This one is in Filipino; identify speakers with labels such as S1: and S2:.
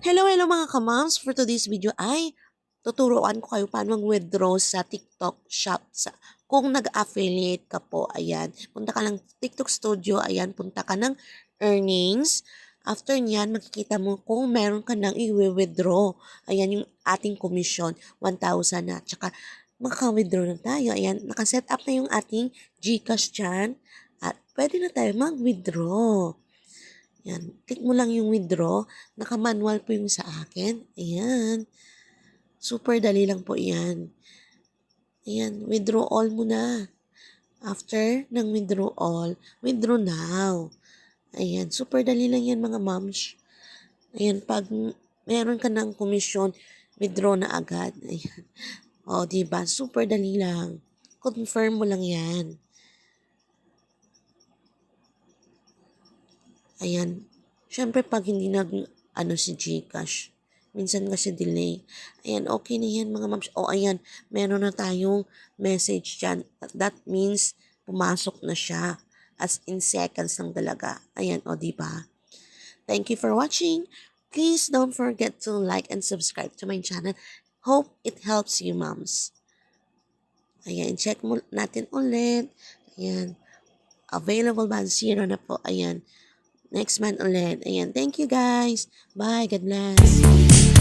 S1: Hello mga kamams! For today's video ay tuturuan ko kayo paano mag-withdraw sa TikTok Shop. Kung nag-affiliate ka po, ayan, punta ka ng TikTok Studio, ayan, punta ka ng earnings. After nyan, makikita mo kung meron ka nang i-withdraw. Ayan yung ating commission, 1,000 na. Tsaka makaka-withdraw na tayo. Ayan, nakaset up na yung ating GCash dyan. At pwede na tayo mag-withdraw. Yan, click mo lang yung withdraw. Naka-manual po yung sa akin. Ayan. Super dali lang po yan. Ayan, withdraw all mo na. After ng withdraw all, withdraw now. Ayan, super dali lang yan mga moms. Ayan, pag meron ka ng komisyon, withdraw na agad. Ayan. O, diba? Super dali lang. Confirm mo lang yan. Ayan. Siyempre, pag hindi si GCash, minsan kasi delay. Ayan, okay na yan mga moms. O, ayan, meron na tayong message dyan. That means, pumasok na siya. As in seconds lang talaga. Ayan, o, diba? Thank you for watching. Please don't forget to like and subscribe to my channel. Hope it helps you, moms. Ayan, check mo natin ulit. Ayan, available ba? Zero na po. Ayan. Next month ulit. Ayan. Thank you guys. Bye. God bless.